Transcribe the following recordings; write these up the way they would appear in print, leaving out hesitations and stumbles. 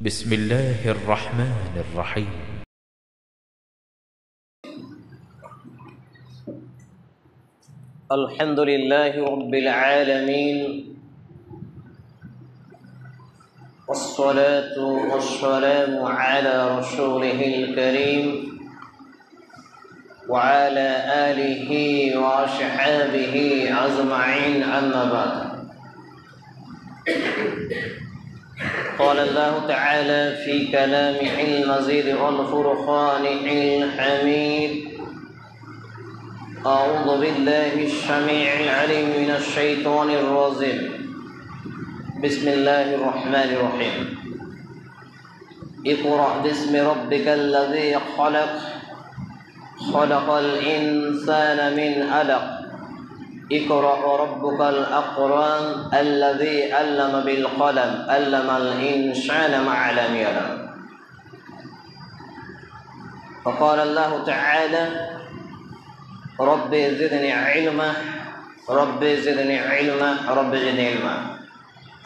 بسم الله الرحمن الرحيم الحمد لله رب العالمين والصلاة والسلام على رسوله الكريم وعلى آله وأصحابه أجمعين أما بعد قال الله تعالى في كلامه المجيد والفرقانه الحميد أعوذ بالله السميع العليم من الشيطان الرجيم بسم الله الرحمن الرحيم اقرأ باسم ربك الذي خلق خلق الإنسان من علق اقرأ وربك الأكرم الذي علم بالقلم علم الإنسان ما لم يعلم وقال الله تعالى رب زدني علما رب زدني علما رب زدني علما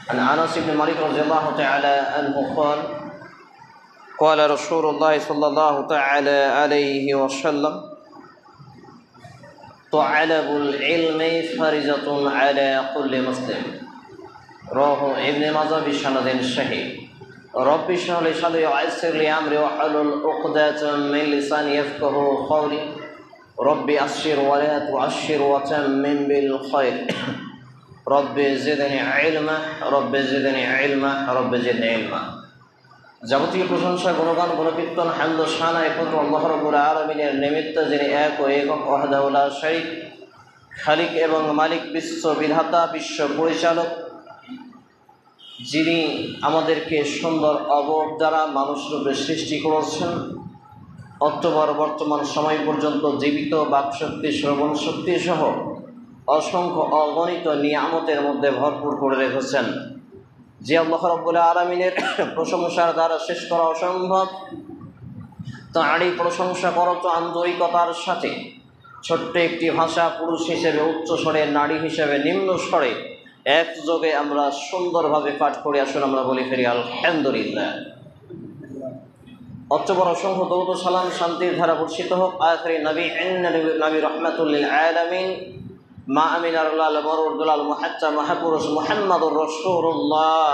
عن أنس بن مالك رضي الله تعالى عنه قال قال رسول الله صلى الله تعالى عليه وسلم طلب العلم فريضة على كل مسلم رواه ابن ماجه بسند صحيح رب اشرح لي صدري ويسر لي أمري واحلل عقدة من لساني يفقهوا قولي ربي أبشر ولا تعشر وتمم بالخير رب زدني علما رب زدني علما رب زدني علما যাবতীয় প্রশংসা গুণগান গুণকীর্তন হামদ শানা একমাত্র আল্লাহ রাব্বুল আলামিনের নিমিত্ত, যিনি এক ও একক ওয়াহদাহু লা শারীক, খালিক এবং মালিক, বিশ্ব বিধাতা, বিশ্ব পরিচালক, যিনি আমাদেরকে সুন্দর অবয়ব দ্বারা মানুষরূপে সৃষ্টি করেছেন, অক্টোবর বর্তমান সময় পর্যন্ত জীবিত বাকশক্তি, শ্রবণ শক্তি সহ অসংখ্য অগণিত নিয়ামতের মধ্যে ভরপুর করে রেখেছেন। যে আল্লাহ রাব্বুল আলামিনের প্রশংসার দ্বারা শেষ করা অসম্ভব, তাঁরই প্রশংসা করো তো আন্তরিকতার সাথে। ছোট্ট একটি ভাষা, পুরুষ হিসেবে উচ্চ স্বরে, নারী হিসেবে নিম্ন স্বরে একযোগে আমরা সুন্দরভাবে পাঠ করে আসুন আমরা বলি ফিরি আলহামদুলিল্লাহ। অতঃপর অসংখ্য দরুদ ও সালাম শান্তির ধারা বর্ষিত হোক আখিরি নবী নবী রহমাতুল লিল আলামিন মা আমিনারুল মরুদুল মুহাজ্জা মহাপুরুষ মুহাম্মদুর রাসূলুল্লাহ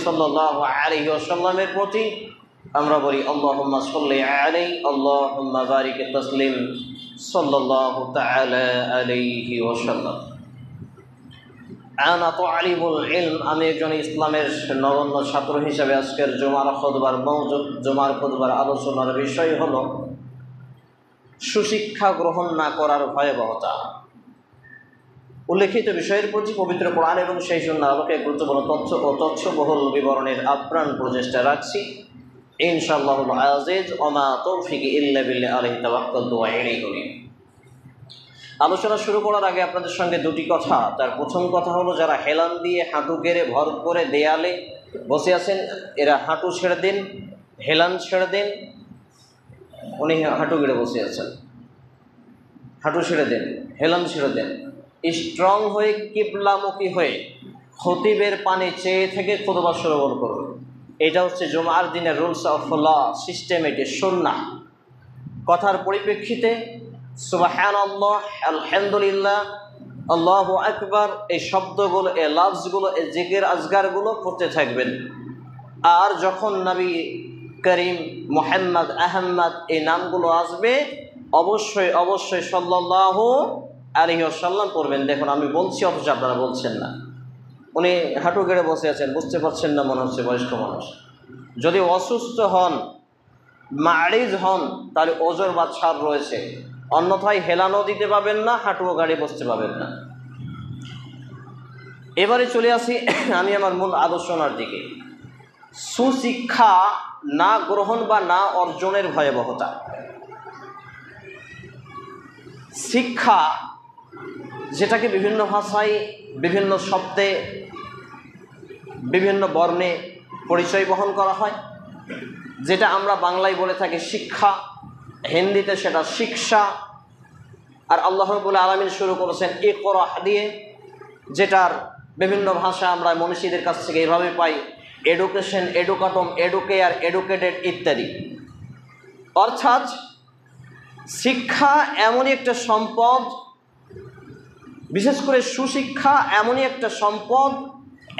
সাল্লাল্লাহু আলাইহি ওয়াসাল্লামের প্রতি আমরা বলি আল্লাহুম্মা সাল্লি আলাইহি আল্লাহুম্মা বারিক তাসলিম সাল্লাল্লাহু তাআলা আলাইহি ওয়াসাল্লাম। আনা তালিবুল ইলম, আমি একজন ইসলামের নগণ্য ছাত্র হিসাবে আজকের জুমার খুতবার মওজুদ, জুমার খুতবার আলোচনার বিষয় হলো সুশিক্ষা গ্রহণ না করার ভয়াবহতা। উল্লেখিত বিষয়ের প্রতি পবিত্র কোরআন এবং সেই সুন্নাহর আলোকে গুরুত্বপূর্ণ তথ্য ও তথ্যবহুল বিবরণের আপ্রাণ প্রচেষ্টা রাখছি ইনশাআল্লাহুল আজিজ। ওয়া মা তৌফিকি ইল্লা বিল্লাহ, আলাইহি তাওয়াক্কালতু ওয়া ইলাইহি উনীব। আলোচনা শুরু করার আগে আপনাদের সঙ্গে দুটি কথা। তার প্রথম কথা হলো, যারা হেলান দিয়ে হাঁটু গেড়ে ভর করে দেয়ালে বসে আছেন, এরা হাঁটু ছেড়ে দিন, হেলান ছেড়ে দিন। উনি হাঁটু গেড়ে বসে আছেন, হাঁটু ছেড়ে দেন, হেলান ছেড়ে দেন। স্ট্রং হয়ে কিবলামুখী হয়ে খতিবের পানে চেয়ে থেকে খুতবা শ্রবণ করুন। এটা হচ্ছে জুমার দিনের রুলস অফ ল, সিস্টেম, এটি সুন্নাহ। কথার পরিপ্রেক্ষিতে সুবহানাল্লাহ, আলহামদুলিল্লাহ, আল্লাহু আকবার, এই শব্দগুলো, এই লাফজগুলো, এই জিকির আজগারগুলো করতে থাকবেন। আর যখন নবী করিম মুহাম্মদ আহমদ এই নামগুলো আসবে, অবশ্যই অবশ্যই সাল্লাল্লাহু আলাইহি ওয়াসাল্লাম পড়বেন। দেখুন, আমি বলছি অথচ আপনারা বলছেন না। উনি হাঁটু গেড়ে বসে আছেন, বুঝতে পারছেন না মনে হচ্ছে বয়স্ক মানুষ। যদি অসুস্থ হন, মারিজ হন, তাহলে ওজর বা ছাড় রয়েছে, অন্যথায় হেলানো দিতে পাবেন না, হাঁটুও গাড়ি বসতে পাবেন না। এবারে চলে আসি আমি আমার মূল আলোচনার দিকে। সুশিক্ষা না গ্রহণ বা না অর্জনের ভয়াবহতা। শিক্ষা, যেটাকে বিভিন্ন ভাষায়, বিভিন্ন শব্দে, বিভিন্ন বর্ণে পরিচয় বহন করা হয়, যেটা আমরা বাংলায় বলে থাকি শিক্ষা, হিন্দিতে সেটা শিক্ষা, আর আল্লাহ রাব্বুল আলামিন শুরু করেছেন ইকরা দিয়ে, যেটার বিভিন্ন ভাষা আমরা মনীষীদের কাছ থেকে এভাবে পাই, এডুকেশন, এডুকাটম, এডুকেয়ার, এডুকেটেড ইত্যাদি। অর্থাৎ শিক্ষা এমনই একটা সম্পদ, বিশেষ করে সুশিক্ষা এমনই একটা সম্পদ,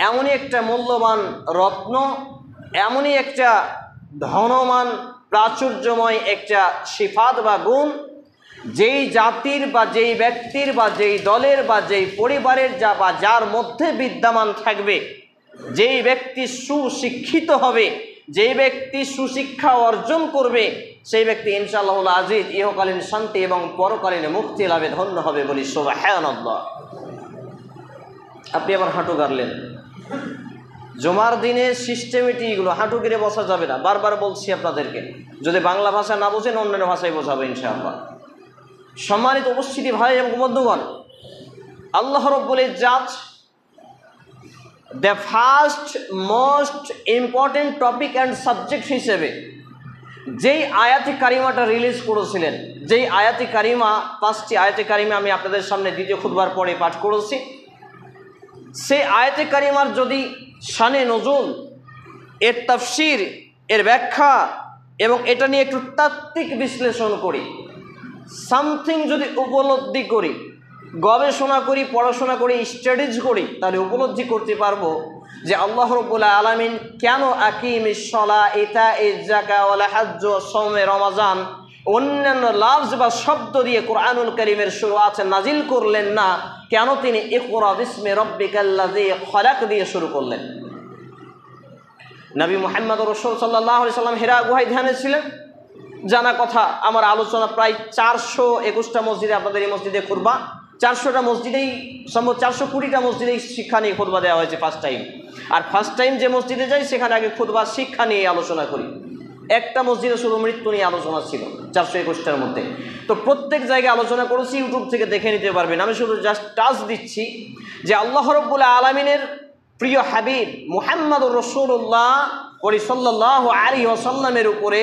এমনই একটা মূল্যবান রত্ন, এমনই একটা ধনমান প্রাচুর্যময় একটা সিফাত বা গুণ, যেই জাতির বা যেই ব্যক্তির বা যেই দলের বা যেই পরিবারের বা যার মধ্যে বিদ্যমান থাকবে, যেই ব্যক্তি সুশিক্ষিত হবে, যেই ব্যক্তি সুশিক্ষা অর্জন করবে, সেই ব্যক্তি ইনশাআল্লাহ আজিজ ইহকালীন শান্তি এবং পরকালীন মুক্তি লাভে ধন্য হবে বলি সুবহানাল্লাহ। আপনি আবার হাঁটু গাড়লেন, জুমার দিনে সিস্টেমেটিকগুলো হাঁটু গেড়ে বসা যাবে না, বারবার বলছি আপনাদেরকে। যদি বাংলা ভাষা না বোঝেন অন্যান্য ভাষায় বোঝাবে ইনশাআল্লাহ। সম্মানিত উপস্থিতি ভাই এবং বন্ধুগণ, আল্লাহ রাব্বুল ইজ্জাত the first most important topic and subject হিসেবে যেই আয়াতে কারিমাটা রিলিজ করেছিলেন, যেই আয়াতে কারিমা, 5টি আয়াতে কারিমা আমি আপনাদের সামনে দ্বিতীয় খুতবার পরে পাঠ করেছি, সেই আয়াতে কারিমার যদি শানে নজুল, এর তাফসির, এর ব্যাখ্যা এবং এটা নিয়ে একটু তাত্ত্বিক বিশ্লেষণ করি, সামথিং যদি উপলব্ধি করি, গবেষণা করি, পড়াশোনা করি, স্টাডিজ করি, তাহলে উপলব্ধি করতে পারবো যে আল্লাহ রাব্বুল আলামিন কেন আকিমিস সালাহ, ইতাইজ যাকাত ওয়াল হজ্জ, সাওমে রমাজান অন্যান্য লাফজ বা শব্দ দিয়ে কোরআনুল কারীমের শুরুয়াত নাজিল করলেন না, কেন তিনি ইকরা বিসমি রাব্বিকাল্লাযী খলাক দিয়ে শুরু করলেন। নবী মুহাম্মদ রাসূল সাল্লাল্লাহু আলাইহি সাল্লাম হিরা গুহায় ধ্যানে ছিলেন, জানা কথা। আমার আলোচনা প্রায় 421টা মসজিদে, আপনাদের এই মসজিদে খুতবা 400টা মসজিদেই, সম্ভব 420টা মসজিদেই শিক্ষা নিয়ে খুতবা দেওয়া হয়েছে ফার্স্ট টাইম। আর ফার্স্ট টাইম যে মসজিদে যাই সেখানে আগে খুতবা শিক্ষা নিয়ে আলোচনা করি। একটা মসজিদে শুধু মৃত্যু নিয়ে আলোচনা ছিল 421টার মধ্যে। তো প্রত্যেক জায়গায় আলোচনা করেছি, ইউটিউব থেকে দেখে নিতে পারবেন। আমি শুধু জাস্ট টাচ দিচ্ছি যে আল্লাহ রাব্বুল আলামিনের প্রিয় হাবিব মুহাম্মদুর রাসূলুল্লাহ সাল্লাল্লাহু আলাইহি ওয়াসাল্লামের উপরে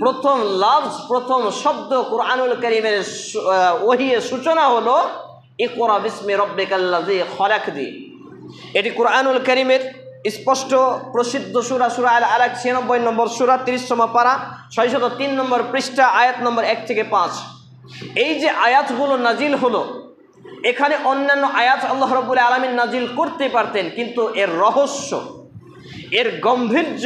প্রথম লাফজ, প্রথম শব্দ কোরআনুল কারীমের ওহীর সূচনা হলো ইকরা বিসমি রাব্বিকাল্লাযী খলাক দিয়ে। এটি কোরআনুল কারীমের স্পষ্ট প্রসিদ্ধ সূরা, সূরা আল আলাক 96 নম্বর সূরা, 30তম পারা, 603 নম্বর পৃষ্ঠা, আয়াত নম্বর 1 থেকে 5। এই যে আয়াতগুলো নাজিল হলো, এখানে অন্যান্য আয়াত আল্লাহ রাব্বুল আলামিন নাজিল করতে পারতেন, কিন্তু এর রহস্য, এর গম্ভীর্য,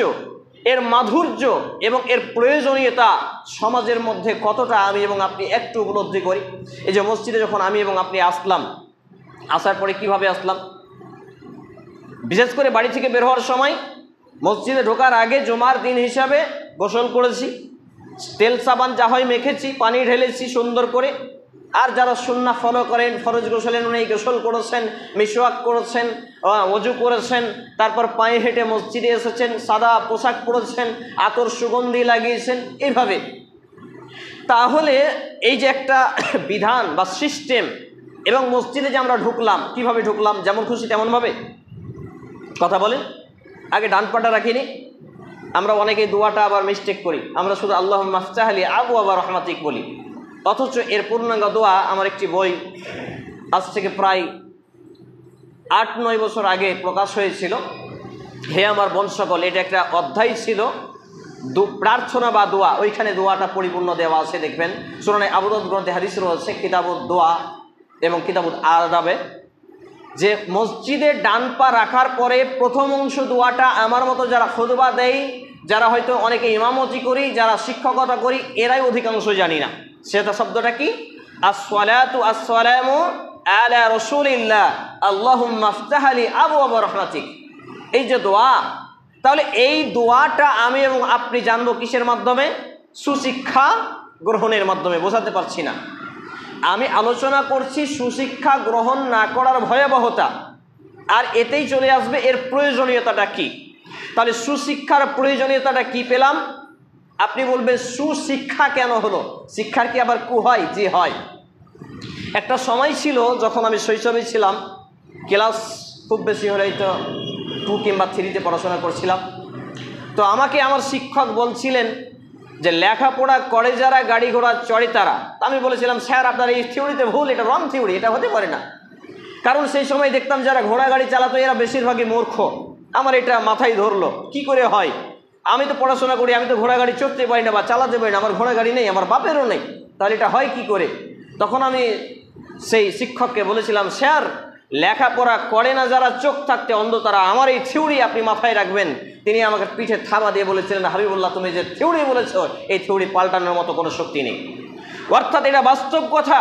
এর মাধুর্য এবং এর প্রয়োজনীয়তা সমাজের মধ্যে কতটা আমি এবং আপনি একটু উপলব্ধি করি। এই যে মসজিদে যখন আমি এবং আপনি আসলাম, আসার পরে কিভাবে আসলাম, বিশেষ করে বাড়ি থেকে বের হওয়ার সময় মসজিদে ঢোকার আগে জুমার দিন হিসাবে গোসল করেছি, তেল সাবান যা হয় মেখেছি, পানি ঢেলেছি সুন্দর করে। আর যারা সুন্নাহ ফলো করেন, ফরজ গোসলের উনি গোসল করেছেন, মিসওয়াক করেছেন, ওযু করেছেন, তারপর পায়ে হেঁটে মসজিদে এসেছেন, সাদা পোশাক পরেছেন, আতর সুগন্ধি লাগিয়েছেন, এইভাবে। তাহলে এই যে একটা বিধান বা সিস্টেম, এবং মসজিদে যে আমরা ঢুকলাম, কিভাবে ঢুকলাম? যেমন খুশি তেমনভাবে? কথা বলেন। আগে ডান পাটা রাখিনি, আমরা অনেকেই দোয়াটা আবার মিস্টেক করি, আমরা শুধু আল্লাহুম্মা ইফতাহ লি আবওয়াবা রাহমাতিক বলি, অথচ এর পূর্ণাঙ্গ দোয়া আমার একটি বই আজ থেকে প্রায় 8-9 বছর আগে প্রকাশ হয়েছিল, হে আমার বংশকল। এটা একটা অধ্যায় ছিল প্রার্থনা বা দোয়া, ওইখানে দোয়াটা পরিপূর্ণ দেওয়া আছে, দেখবেন। সুনানে আবু দাউদ গ্রন্থে হাদিস রয়েছে কিতাবুদ দোয়া এবং কিতাবুদ আদাবে, যে মসজিদে ডান পা রাখার পরে প্রথম অংশ দোয়াটা আমার মতো যারা খুতবা দেয়, যারা হয়তো অনেকে ইমামতি করি, যারা শিক্ষকতা করি, এরাই অধিকাংশ জানি না। সেটা শব্দটা কি? আসসালাতু আসসালামু আলা রাসূলিল্লাহ আল্লাহুম্মা ইফতাহ লি আবওয়াবা রাহমাতিক, এই যে দোয়া। তাহলে এই দোয়াটা আমি এবং আপনি জানবো কিসের মাধ্যমে? সুশিক্ষা গ্রহণের মাধ্যমে। বোঝাতে পারছি না। আমি আলোচনা করছি সুশিক্ষা গ্রহণ না করার ভয়াবহতা, আর এতেই চলে আসবে এর প্রয়োজনীয়তাটা কি। তাহলে সুশিক্ষার প্রয়োজনীয়তাটা কি পেলাম? আপনি বলবেন সুশিক্ষা কেন হলো? শিক্ষার কি আবার কু হয়? জি হয়। একটা সময় ছিল যখন আমি শৈশবে ছিলাম, ক্লাস খুব বেশি হলেই তো 2 কিংবা 3তে পড়াশোনা করছিলাম। তো আমাকে আমার শিক্ষক বলছিলেন যে লেখাপড়া করে যারা, গাড়ি ঘোড়া চড়ে তারা। আমি বলেছিলাম স্যার আপনার এই থিওরিতে ভুল, এটা রং থিওরি, এটা হতে পারে না। কারণ সেই সময় দেখতাম যারা ঘোড়া গাড়ি চালাতো এরা বেশিরভাগই মূর্খ, আমার এটা মাথায় ধরলো, কি করে হয়? আমি তো পড়াশোনা করি, আমি তো ঘোড়া গাড়ি চড়তে পারি না বা চালাতে পারি না, আমার ঘোড়া গাড়ি নেই, আমার বাপেরও নেই, তাহলে এটা হয় কি করে? তখন আমি সেই শিক্ষককে বলেছিলাম, স্যার লেখাপড়া করে না যারা, চোখ থাকতে অন্ধ তারা, আমার এই থিওরি আপনি মাথায় রাখবেন। তিনি আমাকে পিঠে থাবা দিয়ে বলেছিলেন, হাবিবুল্লাহ তুমি যে থিওরি বলেছ এই থিওরি পাল্টানোর মতো কোনো শক্তি নেই। অর্থাৎ এটা বাস্তব কথা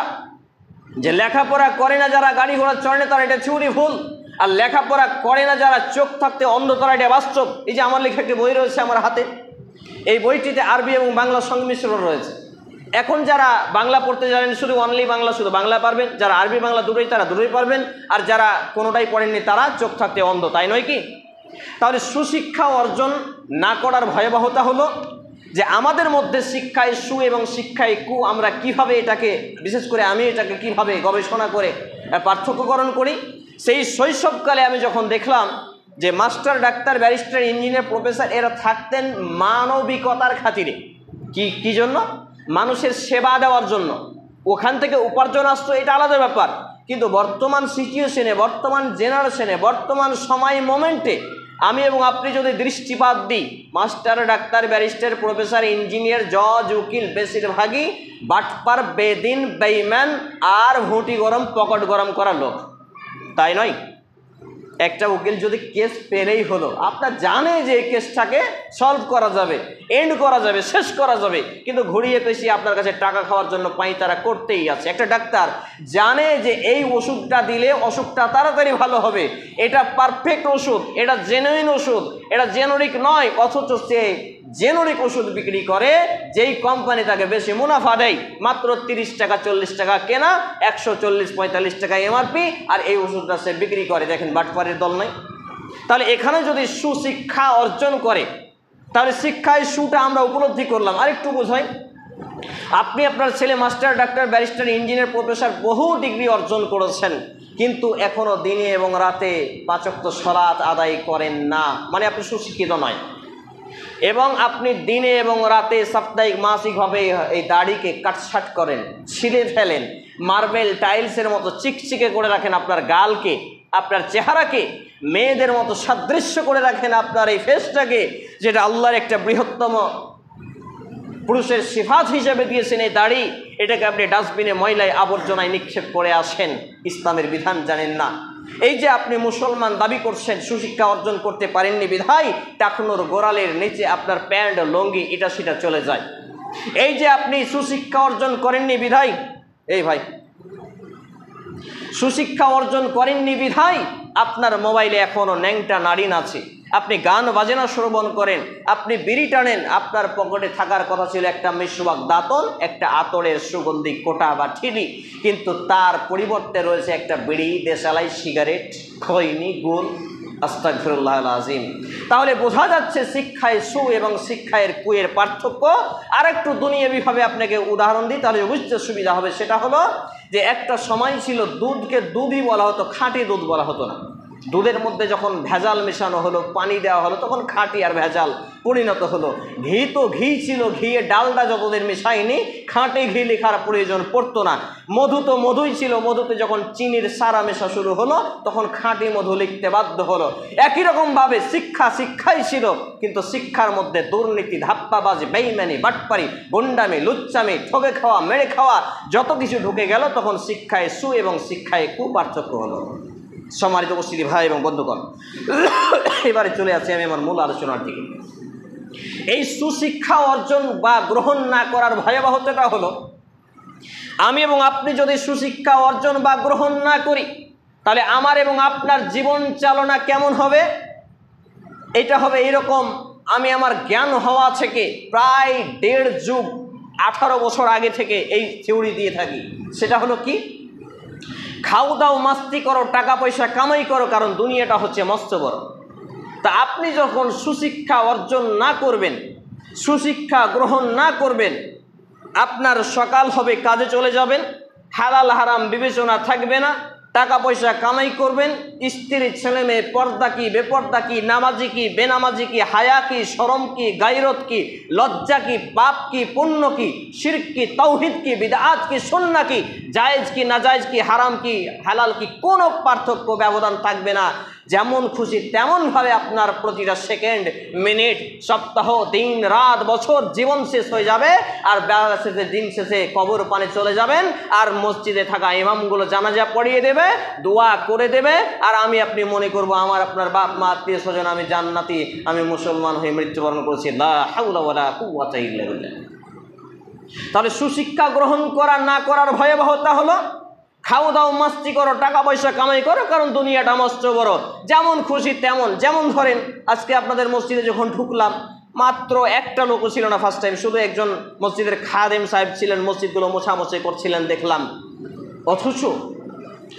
যে লেখাপড়া করে না যারা, গাড়ি ঘোড়া চড়ে না তারা, এটা থিওরি ভুল। আর লেখাপড়া করে না যারা, চোখ থাকতে অন্ধ তারা, এটা বাস্তব। এই যে আমার লেখা একটি বই রয়েছে আমার হাতে, এই বইটিতে আরবি এবং বাংলা সংমিশ্রণ রয়েছে। এখন যারা বাংলা পড়তে জানেন শুধু অনলি বাংলা, শুধু বাংলা পারবেন, যারা আরবি বাংলা দুটোই তারা দুটোই পারবেন, আর যারা কোনোটাই পড়েননি তারা চোখ থাকতে অন্ধ, তাই নয় কি? তাহলে সুশিক্ষা অর্জন না করার ভয়াবহতা হলো যে আমাদের মধ্যে শিক্ষায় সু এবং শিক্ষায় কু, আমরা কিভাবে এটাকে, বিশেষ করে আমি এটাকে কিভাবে গবেষণা করে পার্থক্যকরণ করি। সেই শৈশবকালে আমি যখন দেখলাম যে master, doctor, barrister, engineer, professor এরা থাকতেন মানবিকতার খাতিরে। কি জন্য? মানুষের সেবা দেওয়ার জন্য। ওখান থেকে উপার্জন আসতো, এটা আলাদা ব্যাপার। কিন্তু বর্তমান সিচুয়েশনে, বর্তমান জেনারেশনে, বর্তমান সময় মোমেন্টে আমি এবং আপনি যদি দৃষ্টিপাত দিই, master, doctor, barrister, professor, engineer, জজ, উকিল বেশিরভাগই বাটপার, বেদিন, বেঈমান আর ভুঁটি গরম, পকেট গরম করা লোক, তাই নয়? একটা উকিল যদি কেস পেলেই হলো, আপনার জানে যে এই কেসটাকে সলভ করা যাবে, এন্ড করা যাবে, শেষ করা যাবে, কিন্তু ঘুরিয়ে পেঁচিয়ে আপনার কাছে টাকা খাওয়ার জন্য পাঁইতারা করতেই আছে। একটা ডাক্তার জানে যে এই ওষুধটা দিলে অসুখটা তাড়াতাড়ি ভালো হবে, এটা পারফেক্ট ওষুধ, এটা জেনুইন ওষুধ, এটা জেনেরিক নয়, অথচ সে জেনেরিক ওষুধ বিক্রি করে, যেই কোম্পানি তাকে বেশি মুনাফা দেয়, মাত্র 30 টাকা 40 টাকা কেনা, 140-45 টাকা এমআরপি, আর এই ওষুধটা সে বিক্রি করে। দেখেন বাটপারের দল নাই? তাহলে এখানে যদি সুশিক্ষা অর্জন করে, তাহলে শিক্ষায় সুটা আমরা উপলব্ধি করলাম। আরেকটু বোঝাই, আপনি আপনার ছেলে master, doctor, barrister, engineer, professor বহু ডিগ্রি অর্জন করেছেন, কিন্তু এখনও দিনে এবং রাতে 5 ওয়াক্ত সালাত আদায় করেন না, মানে আপনি সুশিক্ষিত নয়। এবং আপনি দিনে এবং রাতে সাপ্তাহিক মাসিকভাবে এই দাড়িকে কাটছাট করেন, ছিলে ফেলেন, মার্বেল টাইলসের মতো চিকচিকে করে রাখেন আপনার গালকে, আপনার চেহারাকে, মেয়েদের মতো সাদৃশ্য করে রাখেন আপনার এই ফেসটাকে, যেটা আল্লাহর একটা বৃহত্তম পুরুষের সিফাত হিসেবে দিয়েছেন এই দাড়ি, এটাকে আপনি ডাস্টবিনে ময়লায় আবর্জনায় নিক্ষেপ করে আসেন, ইসলামের বিধান জানেন না। এই যে আপনি মুসলমান দাবি করছেন, সুশিক্ষা অর্জন করতে পারেননি বিধায় টাকনুর গোড়ালের নিচে আপনার প্যান্ট, লঙ্গি এটা সেটা চলে যায়। এই যে আপনি সুশিক্ষা অর্জন করেননি বিধায়, এই ভাই, সুশিক্ষা অর্জন করেননি বিধায় আপনার মোবাইলে এখনও ন্যাংটা নারীন আছে, আপনি গান বাজনা শ্রবণ করেন, আপনি বিড়ি টানেন, আপনার পকেটে থাকার কথা ছিল একটা মিসওয়াক দাঁতন, একটা আতরের সুগন্ধি কোটা বা ঠিলি, কিন্তু তার পরিবর্তে রয়েছে একটা বিড়ি, দেশালাই, সিগারেট, খৈনি, গুল, আস্তাগফিরুল্লাহ আল-আযীম। তাহলে বোঝা যাচ্ছে শিক্ষায় সু এবং শিক্ষায় কুয়ের পার্থক্য। আর একটু দুনিয়াবিভাবে আপনাকে উদাহরণ দিই, তাহলে বুঝতে সুবিধা হবে। সেটা হলো যে একটা সময় ছিল দুধকে দুধই বলা হতো, খাঁটি দুধ বলা হতো না। দুধের মধ্যে যখন ভেজাল মেশানো হলো, পানি দেওয়া হলো, তখন খাঁটি আর ভেজাল পরিণত হলো। ঘি তো ঘি ছিল, ঘিয়ে ডালডা যতদিন মেশায়নি, খাঁটি ঘি লেখার প্রয়োজন পড়তো না। মধু তো মধুই ছিল, মধুতে যখন চিনির সারা মেশা শুরু হলো, তখন খাঁটি মধু লিখতে বাধ্য হলো। একই রকমভাবে শিক্ষা শিক্ষাই ছিল, কিন্তু শিক্ষার মধ্যে দুর্নীতি, ধাপ্পাবাজি, বেইমানি, বাটপারি, গুন্ডামি, লুচ্চামি, ঠকে খাওয়া, মেরে খাওয়া যত কিছু ঢুকে গেল, তখন শিক্ষায় সু এবং শিক্ষায় কু পার্থক্য হলো। সম্মানিত উপস্থিতি ভাই এবং বন্ধুগণ, এবারে চলে আসছি আমি আমার মূল আলোচনার দিকে। এই সুশিক্ষা অর্জন বা গ্রহণ না করার ভয়াবহতাটা হলো, আমি এবং আপনি যদি সুশিক্ষা অর্জন বা গ্রহণ না করি, তাহলে আমার এবং আপনার জীবন চালনা কেমন হবে? এটা হবে এরকম, আমি আমার জ্ঞান হওয়া থেকে প্রায় 1.5 যুগ 18 বছর আগে থেকে এই থিওরি দিয়ে থাকি। সেটা হলো কি? খাও দাও, মাস্তি করো, টাকা পয়সা কামাই করো, কারণ দুনিয়াটা হচ্ছে মস্ত বড়। তা আপনি যখন সুশিক্ষা অর্জন না করবেন, সুশিক্ষা গ্রহণ না করবেন, আপনার সকাল হবে কাজে চলে যাবেন, হালাল হারাম বিবেচনা থাকবে না, টাকা পয়সা কামাই করবেন, স্ত্রী ছেলে মেয়ে পর্দা কি বেপর্দা কি, নামাজি কি বেনামাজি কি, হায়া কি শরম কি, গায়রত কি, লজ্জা কি, পাপ কি পুণ্য কি, শিরক কি তাওহীদ কি, বিদআত কি সুন্নাহ কি, জায়েজ কি নাজায়েজ কি, হারাম কি হালাল কি, কোনো পার্থক্য ব্যবধান থাকবে না। যেমন খুশি তেমনভাবে আপনার প্রতিটা সেকেন্ড, মিনিট, সপ্তাহ, দিন, রাত, বছর, জীবন শেষ হয়ে যাবে। আর বেলা শেষে, দিন শেষে কবর পানে চলে যাবেন। আর মসজিদে থাকা ইমামগুলো জানাজা পড়িয়ে দেবে, দোয়া করে দেবে। আর আমি আপনি মনে করব আমার আপনার বাপ মা আত্মীয় স্বজন, আমি জান্নাতি, আমি মুসলমান হয়ে মৃত্যুবরণ করেছি। লা হাওলা ওয়ালা কুওয়াতা ইল্লা বিল্লাহ। তাহলে সুশিক্ষা গ্রহণ করা না করার ভয়াবহতা হলো, খাও দাও মাস্তি করো, টাকা পয়সা কামাই করো, কারণ দুনিয়াটা মস্ত বড়, যেমন খুশি তেমন। যেমন ধরেন আজকে আপনাদের মসজিদে যখন ঢুকলাম, মাত্র একটা লোকও ছিল না ফার্স্ট টাইম, শুধু একজন মসজিদের খাদেম সাহেব ছিলেন, মসজিদগুলো মোছামুছি করছিলেন দেখলাম। অথচ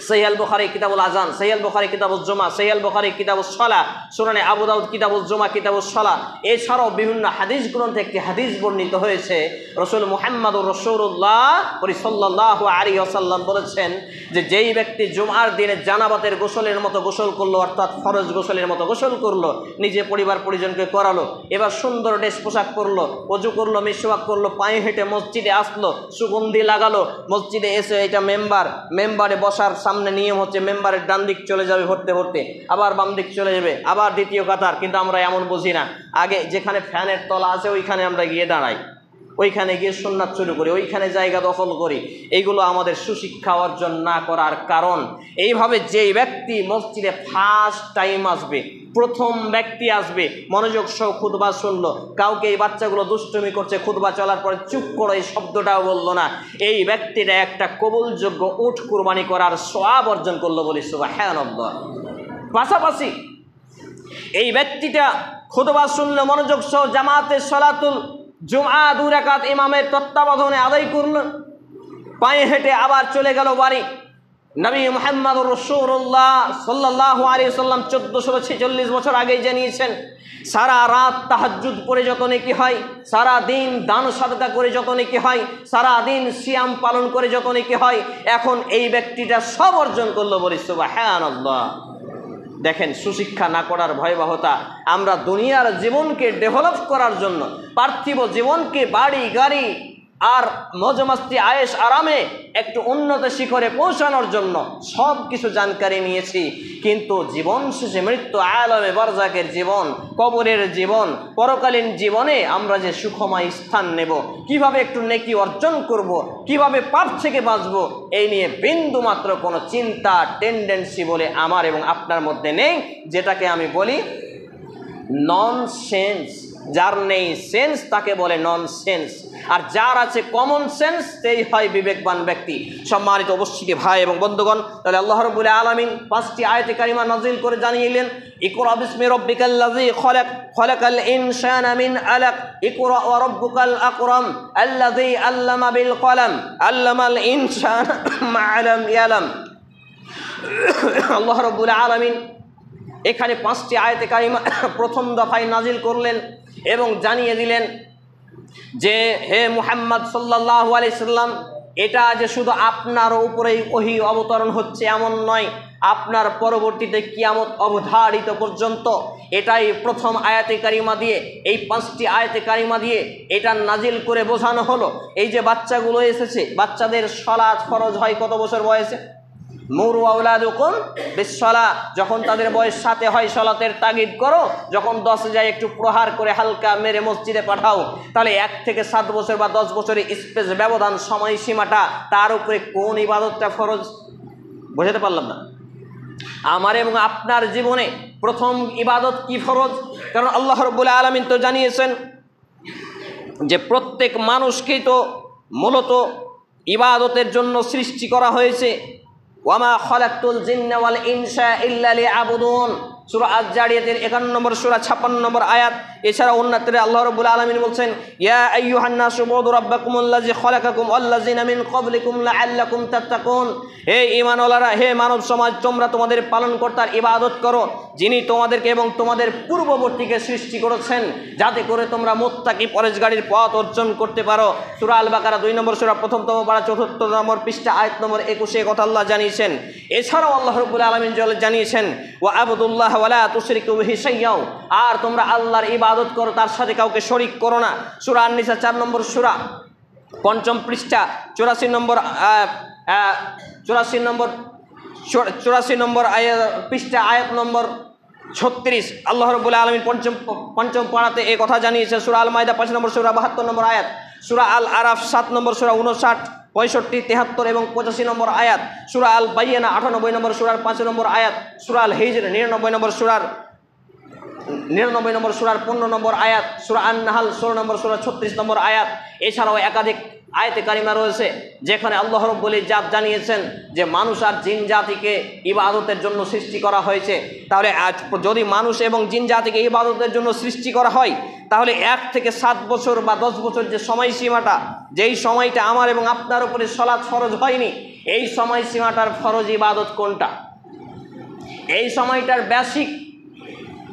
সহিহ আল বুখারী কিতাবুল আযান, সহিহ আল বুখারী কিতাবুল জুমা, সহিহ আল বুখারী কিতাবুস সালাহ, সুনানে আবু দাউদ কিতাবুল জুমা, কিতাবুস সালাহ, এছাড়াও বিভিন্ন হাদিস গ্রন্থে একটি হাদিস বর্ণিত হয়েছে। রাসূল মুহাম্মদুর রাসূলুল্লাহ সাল্লাল্লাহু আলাইহি ওয়াসাল্লাম বলেছেন যে যেই ব্যক্তি জুমআর দিনে জানাবাতের গোসলের মতো গোসল করলো, অর্থাৎ ফরজ গোসলের মতো গোসল করলো, নিজে পরিবার পরিজনকে করালো, এবার সুন্দর ড্রেস পোশাক করলো, ওযু করলো, মিসওয়াক করলো, পায়ে হেঁটে মসজিদে আসলো, সুগন্ধি লাগালো, মসজিদে এসে এটা মেম্বারে বসার সামনে নিয়ম হচ্ছে মেম্বারের ডান দিক চলে যাবে ভরতে ভরতে, আবার বাম দিক চলে যাবে, আবার দ্বিতীয় কাতার। কিন্তু আমরা এমন বুঝি না, আগে যেখানে ফ্যানের তলা আছে ওইখানে আমরা গিয়ে দাঁড়াই, ওইখানে গিয়ে সুন্নাত শুরু করি, ওইখানে জায়গা দখল করি। এইগুলো আমাদের সুশিক্ষা অর্জন না করার কারণ। এইভাবে যেই ব্যক্তি মসজিদে ফার্স্ট টাইম আসবে, প্রথম ব্যক্তি আসবে, মনোযোগ সহ খুতবা শুনলো, কাউকে এই বাচ্চাগুলো দুষ্টুমি করছে, খুতবা চলার পরে চুপ করো এই শব্দটাও বললো না, এই ব্যক্তিটা একটা কবুলযোগ্য উট কুরবানি করার সওয়াব অর্জন করলো, বলি সুবহানাল্লাহ। পাশাপাশি এই ব্যক্তিটা খুতবা শুনলো, মনোযোগ সহ জামাতে সালাতুল জুমআ 2 রাকাত ইমামের তত্ত্বাবধানে আদায় করলো, পায়ে হেঁটে আবার চলে গেল বাড়ি। নবী মুহাম্মদুর রাসূলুল্লাহ সাল্লাল্লাহু আলাইহি ওয়াসাল্লাম 1446 বছর আগেই জানিয়েছেন, সারা রাত তাহাজ্জুদ পড়ে যত নেকি হয়, সারা দিন দান সাদকা করে যত নেকি হয়, সারা দিন সিয়াম পালন করে যত নেকি হয়, এখন এই ব্যক্তিটা সব অর্জন করলো, বলি সুবহানাল্লাহ। দেখেন সুশিক্ষা না করার ভয়াবহতা। আমরা দুনিয়ার জীবনকে ডেভেলপ করার জন্য, পার্থিব জীবনকে বাড়ি গাড়ি আর মজমাস্তি আয়েশ আরামে একটু উন্নত শিখরে পৌঁছানোর জন্য সব কিছু জানকারি নিয়েছি, কিন্তু জীবন শেষে মৃত্যু, আলমে বারজাকের জীবন, কবরের জীবন, পরকালীন জীবনে আমরা যে সুখময় স্থান নেব, কিভাবে একটু নেকি অর্জন করব, কিভাবে পাপ থেকে বাঁচব, এই নিয়ে বিন্দু মাত্র কোনো চিন্তা টেন্ডেন্সি বলে আমার এবং আপনার মধ্যে নেই, যেটাকে আমি বলি নন সেন্স। যার নেই সেন্স তাকে বলে নন সেন্স, আর যার আছে কমন সেন্স সেই হয় বিবেকবান ব্যক্তি। সম্মানিত উপস্থিতি ভাই এবং বন্ধুগণ, তাহলে আল্লাহ রাব্বুল আলামিন 5টি আয়াতে কারিমা নাযিল করে জানিয়েলেন, ইকরা বিসমি রাব্বিকাল্লাযী খালাক, খালাকাল ইনসানা মিন আলাক, ইকরা ওয়া রাব্বুকাল আকরাম, আল্লাযী আল্লামা বিল কলম, আল্লামাল ইনসানা মা লাম ইয়ালাম। আল্লাহ রাব্বুল আলামিন এখানে 5টি আয়াতে কারিমা প্রথম দফায় নাজিল করলেন এবং জানিয়ে দিলেন যে হে মুহাম্মদ সাল্লাল্লাহু আলাইহি সাল্লাম, এটা যে শুধু আপনার উপরেই ওহী অবতরণ হচ্ছে এমন নয়, আপনার পরবর্তীতে কিয়ামত অবধারিত পর্যন্ত এটাই প্রথম আয়াতে কারিমা দিয়ে, এই 5টি আয়াতে কারিমা দিয়ে এটা নাজিল করে বোঝানো হলো। এই যে বাচ্চাগুলো এসেছে, বাচ্চাদের সালাত ফরজ হয় কত বছর বয়সে? মুরু আওলাদুকুম বিসসালাহ, যখন তাদের বয়স 7 হয় সালাতের তাগিদ করো, যখন 10 যায় একটু প্রহার করে হালকা মেরে মসজিদে পাঠাও। তাহলে 1 থেকে 7 বছর বা 10 বছরের স্পেস ব্যবধান, সময়সীমাটা, তার উপরে কোন ইবাদতটা ফরজ? বোঝাতে পারলাম না। আমার এবং আপনার জীবনে প্রথম ইবাদত কি ফরজ? কারণ আল্লাহ রাব্বুল আলামিন তো জানিয়েছেন যে প্রত্যেক মানুষকেই তো মূলত ইবাদতের জন্য সৃষ্টি করা হয়েছে। ওয়ামা খালাকতুল জিন্না ওয়াল ইনসা ইল্লা লিয়াবুদুন, সূরা আয-যারিয়াতের 51 নম্বর সূরা 56 নম্বর আয়াত। এছাড়া অন্যত্রে আল্লাহ রাব্বুল আলামিন বলছেন, ইয়া আইয়ুহান নাসু উবুদু রাব্বাকুমুল্লাযী খালাকাকুম ওয়াল্লাযীনা মিন ক্বাবলিকুম লাআল্লাকুম তাত্তাকুন। হে ঈমানওয়ালারা, হে মানব সমাজ, তোমরা তোমাদের পালনকর্তার ইবাদত করো, যিনি তোমাদেরকে এবং তোমাদের পূর্ববর্তীকে সৃষ্টি করেছেন, যাতে করে তোমরা মুত্তাকি পরেশগারীর পথ অর্জন করতে পারো। সূরা আল বাকারা 2 নম্বর সূরা প্রথমতম পারা 4 নম্বর পৃষ্ঠা আয়াত নম্বর 21 কথা আল্লাহ জানিয়েছেন। এছাড়াও আল্লাহ রাব্বুল আলামিন জানিয়েছেন, ওয়া আবুদুল্লাহ ওয়া লা তুশরিকু বিহি শাইয়্যাও, আর তোমরা আল্লাহর ইবাদত করো, তার সাথে কাউকে শরীক করো না। সূরা আন-নিসা 4 নম্বর সূরা 5 পৃষ্ঠা 84 নম্বর 84 নম্বর পৃষ্ঠা আয়াত নম্বর 36 আল্লাহ রাব্বুল আলামিন পঞ্চম পারাতে এই কথা জানিয়েছে। সূরা আল মাইদা 5 নম্বর সূরা 72 নম্বর আয়াত, সূরা আল আরাফ 7 নম্বর সূরা 59, 65, 73 এবং 85 নম্বর আয়াত, সূরা আল বাইয়ানা 98 নম্বর সূরার 5 নম্বর আয়াত, সূরা আল হিজর 99 নম্বর সূরার 15 নম্বর আয়াত, সূরা আন-নাহল 16 নম্বর সূরা 36 নম্বর আয়াত। এছাড়াও একাধিক আয়াতে কারিমা রয়েছে যেখানে আল্লাহ রাব্বুল ইজ্জাত জানিয়েছেন যে মানুষ আর জিন জাতিকে ইবাদতের জন্য সৃষ্টি করা হয়েছে। তাহলে যদি মানুষ এবং জিন জাতিকে ইবাদতের জন্য সৃষ্টি করা হয়, তাহলে 1 থেকে 7 বছর বা 10 বছর যে সময়সীমাটা, যেই সময়টা আমার এবং আপনার উপরে সালাত ফরজ হয়নি, এই সময়সীমাটার ফরজ ইবাদত কোনটা? এই সময়টার বেসিক,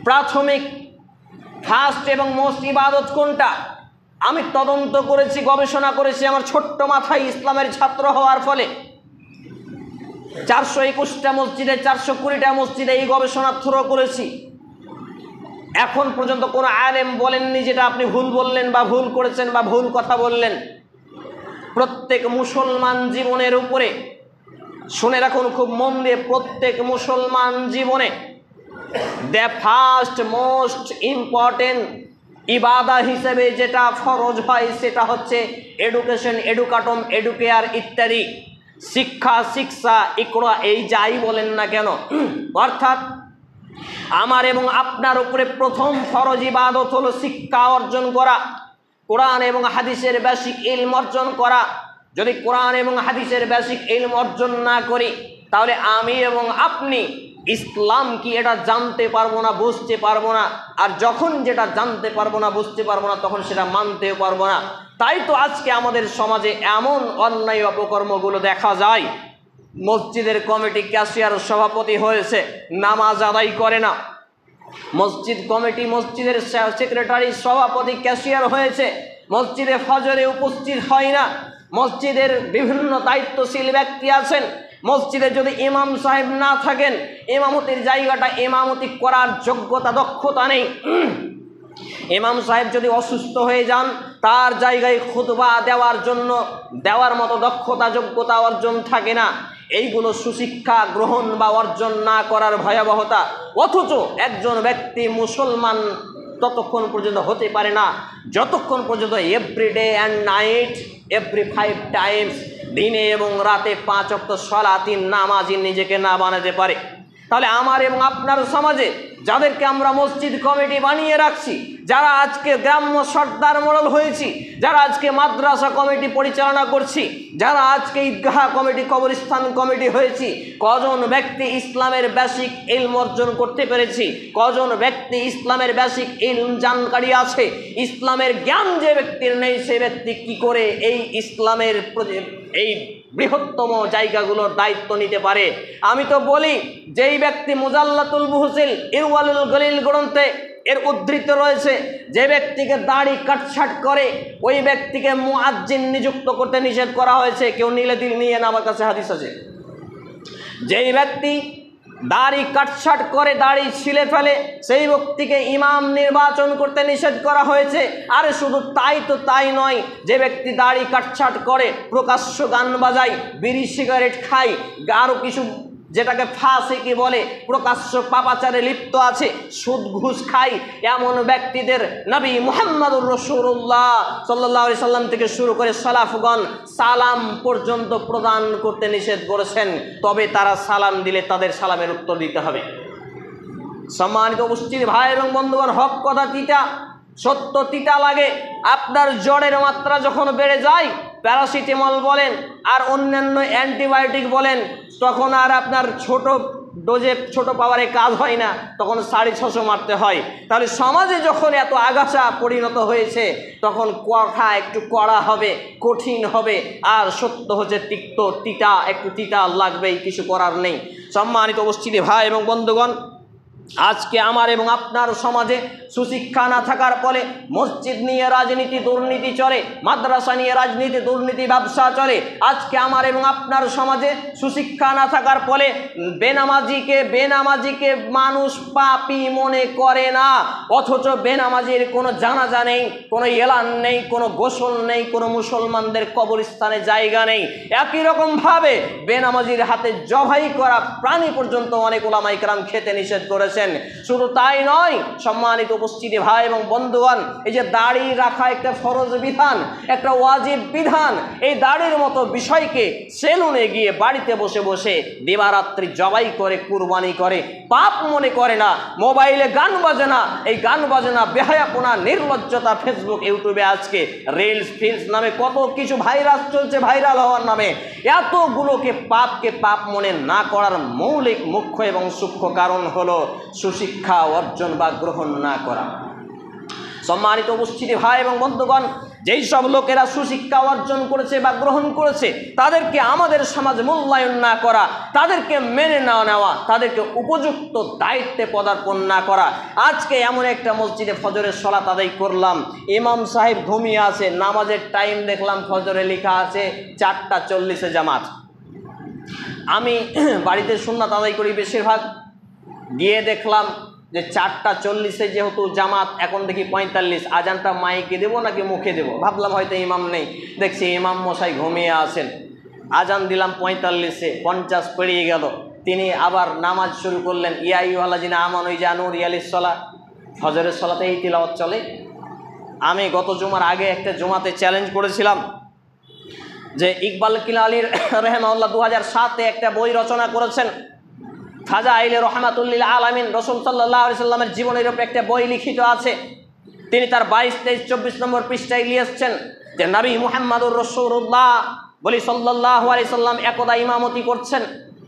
প্রাথমিক, ফার্স্ট এবং মোস্ট ইবাদত কোনটা? আমি তদন্ত করেছি, গবেষণা করেছি আমার ছোট্ট মাথায় ইসলামের ছাত্র হওয়ার ফলে। 421টা মসজিদে, 420টা মসজিদে এই গবেষণা থ্রো করেছি। এখন পর্যন্ত কোনো আলেম বলেননি যেটা আপনি ভুল বললেন বা ভুল করেছেন বা ভুল কথা বললেন। প্রত্যেক মুসলমান জীবনের উপরে, শুনে রাখুন খুব মন দিয়ে, প্রত্যেক মুসলমান জীবনে দ্য ফার্স্ট মোস্ট ইম্পর্টেন্ট ইবাদা হিসেবে যেটা ফরজ হয় সেটা হচ্ছে এডুকেশন, এডুকাটম, এডুকেয়ার ইত্যাদি। শিক্ষা, শিক্ষা, ইকরা, এই যাই বলেন না কেন, অর্থাৎ আমার এবং আপনার উপরে প্রথম ফরজ ইবাদত হলো শিক্ষা অর্জন করা, কোরআন এবং হাদিসের বেসিক ইলম অর্জন করা। যদি কোরআন এবং হাদিসের বেসিক ইলম অর্জন না করি, তাহলে আমি এবং আপনি ইসলাম কি এটা জানতে পারবো না, বুঝতে পারবো না। আর যখন যেটা জানতে পারবো না, বুঝতে পারবো না, তখন সেটা মানতেও পারবো না। তাই তো আজকে আমাদের সমাজে এমন অন্যায় অপকর্মগুলো দেখা যায়। মসজিদের কমিটি ক্যাশিয়ার সভাপতি হয়েছে, নামাজ আদায় করে না। মসজিদ কমিটি, মসজিদের সেক্রেটারি, সভাপতি, ক্যাশিয়ার হয়েছে, মসজিদে ফজরে উপস্থিত হয় না। মসজিদের বিভিন্ন দায়িত্বশীল ব্যক্তি আছেন, মসজিদে যদি ইমাম সাহেব না থাকেন, ইমামতির জায়গাটা ইমামতি করার যোগ্যতা, দক্ষতা নেই। ইমাম সাহেব যদি অসুস্থ হয়ে যান, তার জায়গায় খুতবা দেওয়ার মতো দক্ষতা, যোগ্যতা অর্জন থাকে না। এইগুলো সুশিক্ষা গ্রহণ বা অর্জন না করার ভয়াবহতা। অথচ একজন ব্যক্তি মুসলমান ততক্ষণ পর্যন্ত হতে পারে না যতক্ষণ পর্যন্ত every day and night, every 5 Times, দিনে এবং রাতে 5 ওয়াক্ত সালাত নামাজি নিজেকে না বানাতে পারে। তাহলে আমার এবং আপনার সমাজে যাদেরকে আমরা মসজিদ কমিটি বানিয়ে রাখছি, যারা আজকে গ্রাম্য সর্দার মডেল হয়েছি, যারা আজকে মাদ্রাসা কমিটি পরিচালনা করছি, যারা আজকে ঈদগাহ কমিটি, কবরস্থান কমিটি হয়েছি, কজন ব্যক্তি ইসলামের বেসিক ইলম অর্জন করতে পেরেছি? কজন ব্যক্তি ইসলামের বেসিক ইলম জানকারী আছে? ইসলামের জ্ঞান যে ব্যক্তির নেই, সে ব্যক্তি কি করে এই ইসলামের এই বৃহত্তম জায়গাগুলোর দায়িত্ব নিতে পারে? আমি তো বলি, যেই ব্যক্তি মুজাল্লাতুল মুহসিল ইরওয়ালুল গলিল গ্রন্থে এর উদ্ধৃত রয়েছে, যে ব্যক্তিকে দাড়ি কাটছাট করে ওই ব্যক্তিকে মুয়াজ্জিন নিযুক্ত করতে নিষেধ করা হয়েছে। কেউ নিলে দিল নিয়ে না, আমার কাছে হাদিস আছে। যেই ব্যক্তি দাড়ি কাটছাট করে, দাড়ি ছিলে ফেলে, সেই ব্যক্তিকে ইমাম নির্বাচন করতে নিষেধ করা হয়েছে। আর শুধু তাই নয়, যে ব্যক্তি দাড়ি কাটছাট করে, প্রকাশ্য গান বাজায়, বিড়ি সিগারেট খায়, আরও কিছু যেটাকে ফাসিকি বলে, প্রকাশ্য পাপাচারে লিপ্ত আছে, সুদ ঘুষ খায়, এমন ব্যক্তিদের নবী মুহাম্মদুর রাসূলুল্লাহ সাল্লাল্লাহু আলাইহি সাল্লাম থেকে শুরু করে সালাফগণ সালাম পর্যন্ত প্রদান করতে নিষেধ করেছেন। তবে তারা সালাম দিলে তাদের সালামের উত্তর দিতে হবে। সম্মানিত উপস্থিত ভাই এবং বন্ধুগণ, হক কথা তিতা, সত্য তিতা লাগে। আপনার জ্বরের মাত্রা যখন বেড়ে যায়, প্যারাসিটামল বলেন আর অন্যান্য অ্যান্টিবায়োটিক বলেন, তখন আর আপনার ছোট ডোজে, ছোট পাওয়ারে কাজ হয় না, তখন 650 মারতে হয়। তাহলে সমাজে যখন এত আগাছা পরিণত হয়েছে, তখন কথা একটু কড়া হবে, কঠিন হবে। আর সত্য হচ্ছে তিক্ত, তিতা, একটু তিতা লাগবেই, কিছু করার নেই। সম্মানিত উপস্থিতি ভাই এবং বন্ধুগণ, আজকে আমার এবং আপনার সমাজে সুশিক্ষা না থাকার ফলে মসজিদ নিয়ে রাজনীতি দুর্নীতি চলে, মাদ্রাসা নিয়ে রাজনীতি দুর্নীতি ব্যবসা চলে। আজকে আমার এবং আপনার সমাজে সুশিক্ষা না থাকার ফলে বেনামাজিকে মানুষ পাপী মনে করে না, অথচ বেনামাজির কোনো জানাজা নেই, কোনো এলান নেই, কোনো গোসল নেই, কোনো মুসলমানদের কবরস্থানে জায়গা নেই। একই রকমভাবে বেনামাজির হাতে জবাই করা প্রাণী পর্যন্ত অনেক উলামায়ে কেরাম খেতে নিষেধ করেছেন। শুধু তাই নয়, সম্মানিত উপস্থিতি ভাই এবং বন্ধুগণ, এই যে দাড়ি রাখা একটা ফরজ বিধান, একটা ওয়াজিব বিধান, এই দাড়ির মতো বিষয়কে সেলুনে গিয়ে বাড়িতে বসে বসে দিবারাত্রি জবাই করে কুরবানি করে পাপ মনে করে না। মোবাইলে গান বাজনা, এই গান বাজনা, বেহায়াপনা, নির্লজ্জতা, ফেসবুক ইউটিউবে আজকে রিলস ফিলস নামে কত কিছু ভাইরাস চলছে, ভাইরাল হওয়ার নামে। এতগুলোকে পাপকে পাপ মনে না করার মৌলিক, মুখ্য এবং সূক্ষ্ম কারণ হলো সুশিক্ষা অর্জন বা গ্রহণ না করা। সম্মানিত উপস্থিতি ভাই এবং বন্ধুগণ, যেই সব লোকেরা সুশিক্ষা অর্জন করেছে বা গ্রহণ করেছে তাদেরকে আমাদের সমাজ মূল্যায়ন না করা, তাদেরকে মেনে না নেওয়া, তাদেরকে উপযুক্ত দায়িত্বে পদার্পণ না করা। আজকে এমন একটা মসজিদে ফজরের সালাত আদায় করলাম, ইমাম সাহেব ঘুমিয়ে আছে, নামাজের টাইম দেখলাম ফজরে লেখা আছে 4:40 জামাত। আমি বাড়িতে সুন্নাত আদায় করি বেশিরভাগ, গিয়ে দেখলাম যে 4:40 যেহেতু জামাত, এখন দেখি 45। আজানটা মাইকে দেবো নাকি মুখে দেবো, ভাবলাম হয়তো ইমাম নেই, দেখছি ইমাম মশাই ঘুমিয়ে আছেন। আজান দিলাম 45, 50 পেরিয়ে গেল, তিনি আবার নামাজ শুরু করলেন। ইয়া আইয়ুহাল্লাযিনা আমানু ইযা নুদিয়া লিস-সালাহ, ফজরের সালাতে এই তিলাওয়াত চলে। আমি গত জুমার আগে একটা জুমাতে চ্যালেঞ্জ করেছিলাম যে ইকবাল কিলালি রাহিমাহুল্লাহ 2007-এ একটা বই রচনা করেছেন, ফাজাইলে রহমাতুল্লিল আলামিন, রাসূল সাল্লাল্লাহু আলাইহি সাল্লামের জীবনের উপর একটা বই লিখিত আছে। তিনি তার 22, 23, 24 নম্বর পৃষ্ঠায় লিখেছেন যে নবী মুহাম্মদুর রাসূলুল্লাহ বলি সাল্লাল্লাহু আলাইহি সাল্লাম একদা ইমামতি করছেন,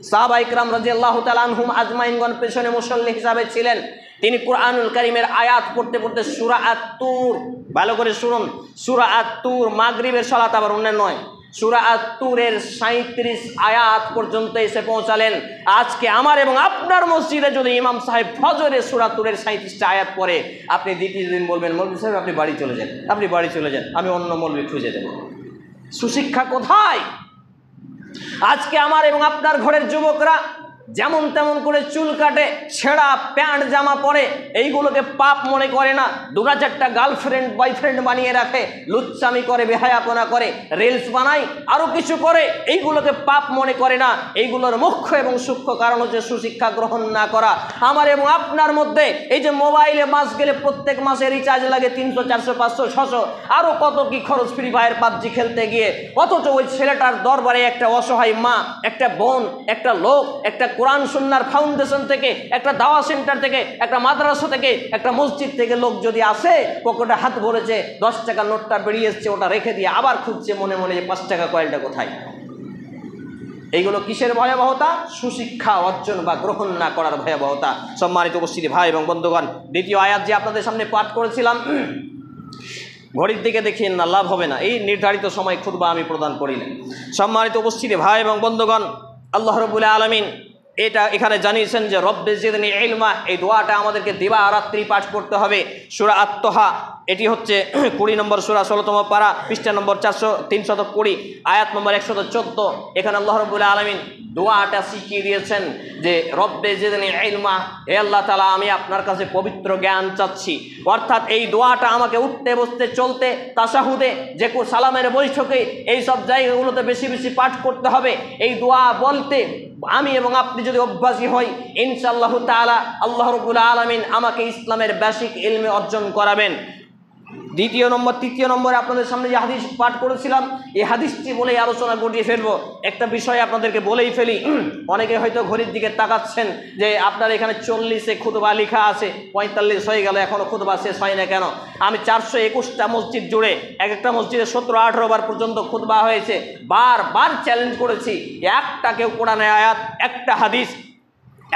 সাহাবা ইকরাম রাদিয়াল্লাহু তাআলা আনহুম আজমাইনগণ পেছনে মুসল্লি হিসাবে ছিলেন। তিনি কুরআনুল কারীমের আয়াত পড়তে পড়তে সূরা আত-তুর, ভালো করে শুনুন, সূরা আত-তুর, মাগরিবের সালাত আবার অন্য নয়, সূরা আত-তুরের 37 আয়াত পর্যন্ত এসে পৌঁছালেন। আজকে আমার এবং আপনার মসজিদে যদি ইমাম সাহেব ফজরে সূরা আত-তুরের 37টা আয়াত পড়ে, আপনি দ্বিতীয় দিন বলবেন মৌলভী সাহেব আপনি বাড়ি চলে যান, আপনি বাড়ি চলে যান, আমি অন্য মৌলভী খুঁজে দেব। সুশিক্ষা কোথায়? আজকে আমার এবং আপনার ঘরের যুবকরা যেমন তেমন করে চুল কাটে, ছেঁড়া প্যান্ট জামা পরে, এইগুলোকে পাপ মনে করে না। 2-4টা গার্লফ্রেন্ড বয়ফ্রেন্ড বানিয়ে রাখে, লুচ্চামি করে, বেহায়াপনা করে, রিলস বানায়, আরও কিছু করে, এইগুলোকে পাপ মনে করে না। এইগুলোর মুখ্য এবং সূক্ষ্ম কারণ হচ্ছে সুশিক্ষা গ্রহণ না করা। আমার এবং আপনার মধ্যে এই যে মোবাইলে মাস গেলে প্রত্যেক মাসে রিচার্জ লাগে 300, 400, 500, 600, আরও কত কি খরচ ফ্রি ফায়ার পাবজি খেলতে গিয়ে, অথচ ওই ছেলেটার দরবারে একটা অসহায় মা, একটা বোন, একটা লোক, একটা কোরআন সুন্নাহর ফাউন্ডেশন থেকে, একটা দাওয়া সেন্টার থেকে, একটা মাদ্রাসা থেকে, একটা মসজিদ থেকে লোক যদি আসে, পকেটে হাত ভরেছে, 10 টাকার নোটটা বেরিয়ে এসছে, ওটা রেখে দিয়ে আবার খুঁজছে মনে মনে যে 5 টাকা কয়েলটা কোথায়। এইগুলো কিসের ভয়াবহতা? সুশিক্ষা অর্জন বা গ্রহণ না করার ভয়াবহতা। সম্মানিত উপস্থিতি ভাই এবং বন্ধুগণ, দ্বিতীয় আয়াত যে আপনাদের সামনে পাঠ করেছিলাম, ঘড়ির দিকে দেখিয়ে না, লাভ হবে না, এই নির্ধারিত সময় খুতবা আমি প্রদান করি না। সম্মানিত উপস্থিতি ভাই এবং বন্ধুগণ, আল্লাহ রাব্বুল আলামিন এটা এখানে জানিয়েছেন যে রব্বে জিদনি ইলমা, এই দোয়াটা আমাদেরকে দিবা রাত্রি পাঠ করতে হবে। সূরা আত-তাহা, এটি হচ্ছে 20 নম্বর সূরা, 16তম পারা, পৃষ্ঠা নম্বর 320, আয়াত নম্বর 114। এখানে আল্লাহ রাব্বুল আলামিন দোয়াটা শিখিয়ে দিয়েছেন যে রব্বে জিদনি ইলমা, হে আল্লাহ তাআলা আমি আপনার কাছে পবিত্র জ্ঞান চাচ্ছি। অর্থাৎ এই দোয়াটা আমাকে উঠতে বসতে চলতে, তাশাহুদে, যে কো সালামের বৈঠকে, এই সব জায়গাগুলোতে বেশি বেশি পাঠ করতে হবে। এই দোয়া বলতে আমি এবং আপনি যদি অভ্যাসী হই, ইনশাআল্লাহ তাআলা আল্লাহ রাব্বুল আলামিন আমাকে ইসলামের বেসিক ইলম অর্জন করাবেন। তৃতীয় নম্বরে আপনাদের সামনে যে হাদিস পাঠ করেছিলাম, এই হাদিসটি বলেই আলোচনা গড়িয়ে ফেলবো। একটা বিষয় আপনাদেরকে বলেই ফেলি, অনেকে হয়তো ঘড়ির দিকে তাকাচ্ছেন যে আপনার এখানে 40-এ খুতবা লেখা আছে, 45 হয়ে গেল, এখনও খুতবা শেষ হয় না কেন? আমি 421টা মসজিদ জুড়ে এক একটা মসজিদে 17-18 বার পর্যন্ত খুতবা হয়েছে, বারবার চ্যালেঞ্জ করেছি, একটা কেউ কোরআনের আয়াত, একটা হাদিস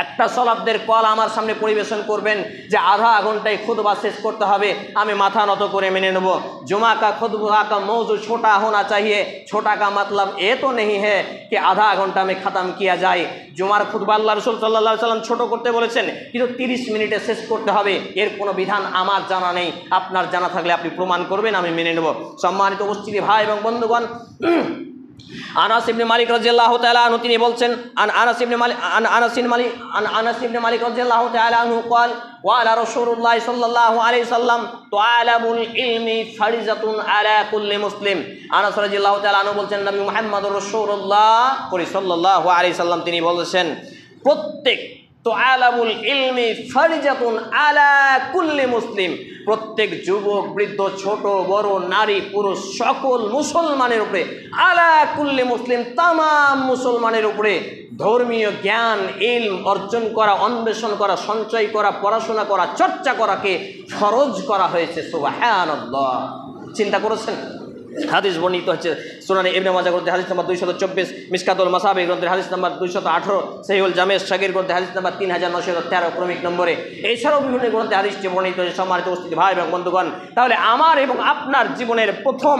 একটা সালাতের কল আমার সামনে পরিবেশন করবেন যে आधा घंटाয় खुतबा শেষ করতে হবে, আমি মাথা নত করে মেনে নেব। जुमा का खुतबा का मौजू छोटा होना चाहिए। छोटा का मतलब ये तो नहीं है कि आधा घंटा में ख़त्म किया जाए। जुमार खुतबा আল্লাহ রাসূল সাল্লাল্লাহু আলাইহি সাল্লাম ছোট করতে বলেছেন, কিন্তু 30 মিনিটে শেষ করতে হবে, এর কোনো বিধান আমার জানা নেই। আপনার জানা থাকলে আপনি প্রমাণ করবেন, আমি মেনে নেব। সম্মানিত উপস্থিতি ভাই এবং বন্ধুগণ, আনাস ইবনে মালিক রাদিয়াল্লাহু তাআলা আনহু তিনি বলছেন, আনাস ইবনে মালিক রাদিয়াল্লাহু তাআলা আনহু قال وقال رسول الله صلى الله عليه وسلم طالب العلم فريضة على كل مسلم। আনাস রাদিয়াল্লাহু তাআলা আনহু বলছেন, নবী মুহাম্মদুর রাসূলুল্লাহ সাল্লাল্লাহু আলাইহি সাল্লাম তিনি বলেছেন, প্রত্যেক তোয়ালাবুল ইলমি ফারিজাতুন আলা কুল্লি মুসলিম, প্রত্যেক যুবক বৃদ্ধ ছোট বড় নারী পুরুষ সকল মুসলমানের উপরে, আলা কুল্লি মুসলিম তামাম মুসলমানের উপরে ধর্মীয় জ্ঞান ইলম অর্জন করা, অন্বেষণ করা, সঞ্চয় করা, পড়াশোনা করা, চর্চা করাকে ফরজ করা হয়েছে। সুবহানাল্লাহ, চিন্তা করেছেন? হাদিস বর্ণিত হচ্ছে সুনানে ইবনে মাজাহ গ্রন্থে হাদিস নাম্বার 224, মিশকাতুল মাসাবিহ গ্রন্থের হাদিস নাম্বার 218, সহিহুল জামে সাগীর গ্রন্থে হাদিস নাম্বার 3913 ক্রমিক নম্বরে। এছাড়াও বিভিন্ন গ্রন্থে হাদিসটি বর্ণিত হয়েছে। সম্মানিত উপস্থিতি ভাই এবং বন্ধুগণ, তাহলে আমার এবং আপনার জীবনের প্রথম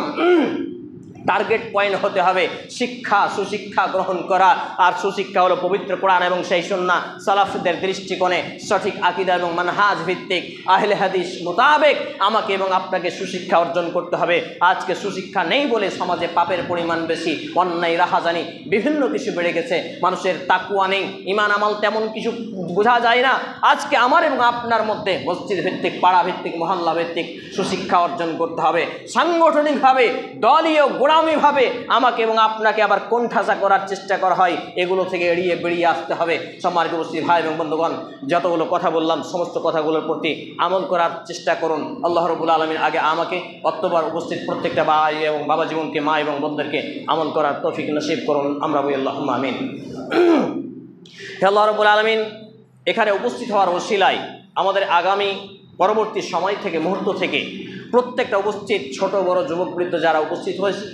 টার্গেট পয়েন্ট হতে হবে শিক্ষা, সুশিক্ষা গ্রহণ করা। আর সুশিক্ষা হলো পবিত্র কোরআন এবং সেই সুন্নাহ সালাফদের দৃষ্টিকোণে সঠিক আকীদা এবং মানহাজ ভিত্তিক আহলে হাদিস মোতাবেক আমাকে এবং আপনাকে সুশিক্ষা অর্জন করতে হবে। আজকে সুশিক্ষা নেই বলে সমাজে পাপের পরিমাণ বেশি, অন্যায় রাহাজানি বিভিন্ন কিছু বেড়ে গেছে, মানুষের তাকুয়া নেই, ঈমান আমল তেমন কিছু বোঝা যায় না। আজকে আমার এবং আপনার মধ্যে মসজিদ ভিত্তিক, পাড়া ভিত্তিক, মহল্লা ভিত্তিক সুশিক্ষা অর্জন করতে হবে। সাংগঠনিকভাবে, দলীয় গোলামিভাবে আমাকে এবং আপনাকে আবার কোণঠাসা করার চেষ্টা করা হয়, এগুলো থেকে এড়িয়ে বেরিয়ে আসতে হবে। সম্মানিত উপস্থিত ভাই এবং বন্ধুগণ, যতগুলো কথা বললাম সমস্ত কথাগুলোর প্রতি আমল করার চেষ্টা করুন। আল্লাহ রাব্বুল আলামিন আগে আমাকে অতঃপর উপস্থিত প্রত্যেকটা ভাই এবং বাবা জীবনকে, মা এবং বোনদেরকে আমল করার তৌফিক নসিব করুন। আমরা বলি আল্লাহুম্মা আমিন। হে আল্লাহ রাব্বুল আলামিন, এখানে উপস্থিত হওয়ার ওসিলায় আমাদের আগামী পরবর্তী সময় থেকে, মুহূর্ত থেকে প্রত্যেকটা উপস্থিত ছোট বড় যুবক বৃদ্ধ যারা উপস্থিত হয়েছে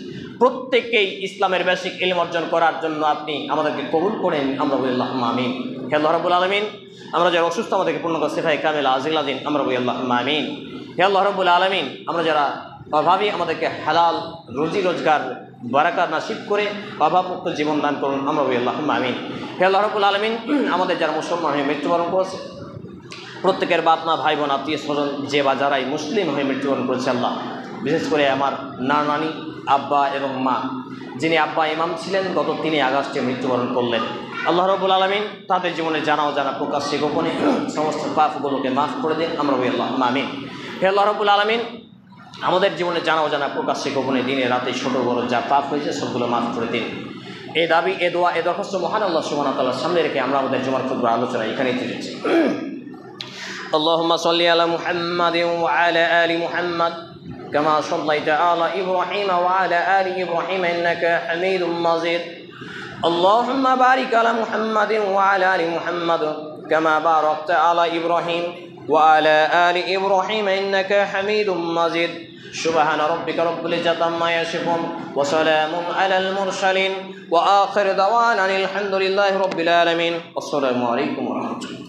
প্রত্যেককেই ইসলামের বেসিক ইলম অর্জন করার জন্য আপনি আমাদেরকে কবুল করেন। আমরা বলি আল্লাহুম্মা আমিন। হে আল্লাহ রাব্বুল আলামিন, আমরা যারা অসুস্থ আমাদেরকে পূর্ণ করে শিফায়ে কামিলা আজিলা দিন। আমরা বলি আল্লাহুম্মা আমিন। হে আল্লাহ রাব্বুল আলামিন, আমরা যারা অভাবী আমাদেরকে হালাল রুজি রোজগার বারাকাত নাসিব করে অভাবমুক্ত জীবন দান করুন। আমরা বলি আল্লাহুম্মা আমিন। হে আল্লাহ রাব্বুল আলামিন, আমাদের যারা মুসলমান হয়ে মৃত্যুবরণ করেছে প্রত্যেকের বাপ মা ভাই বোন আত্মীয় স্বজন যে বা যারাই মুসলিম হয়ে মৃত্যুবরণ করেছে, আল্লাহ বিশেষ করে আমার নানি আব্বা এবং মা, যিনি আব্বা ইমাম ছিলেন গত 3 আগস্টে মৃত্যুবরণ করলেন, আল্লাহ রাব্বুল আলামিন তাদের জীবনে জানা অজানা প্রকাশ্যে গোপনে সমস্ত পাপগুলোকে মাফ করে দিন। আমরা বলি আল্লাহুম্মা আমিন। হে আল্লাহ রাব্বুল আলামিন, আমাদের জীবনে জানা অজানা প্রকাশ্যে গোপনে দিনে রাতে ছোট বড় যা পাপ হয়েছে সবগুলো মাফ করে দিন। এই দাবি, এ দোয়া, এ দরখাস্ত মহান আল্লাহ সুবহানাহু ওয়া তাআলার সামনে রেখে আমরা আমাদের জুমার খুতবা আলোচনা এখানেই থেমেছি। اللهم صل على محمد وعلى آل محمد كما صليت على إبراهيم وعلى آل إبراهيم إنك حميد مجيد. اللهم بارك على محمد وعلى آل محمد كما باركت على إبراهيم وعلى آل إبراهيم إنك حميد مجيد. سبحان ربك رب العزة عما يصفون وسلام على المرسلين وآخر دعوانا الحمد لله رب العالمين. السلام عليكم ورحمة الله.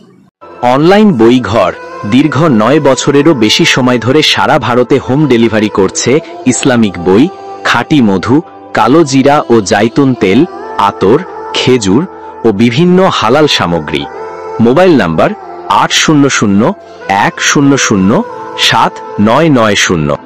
অনলাইন বই ঘর দীর্ঘ 9 বছরেরও বেশি সময় ধরে সারা ভারতে হোম ডেলিভারি করছে ইসলামিক বই, খাঁটি মধু, কালো জিরা ও জাইতুন তেল, আতর, খেজুর ও বিভিন্ন হালাল সামগ্রী। Mobile number 800 100 7990।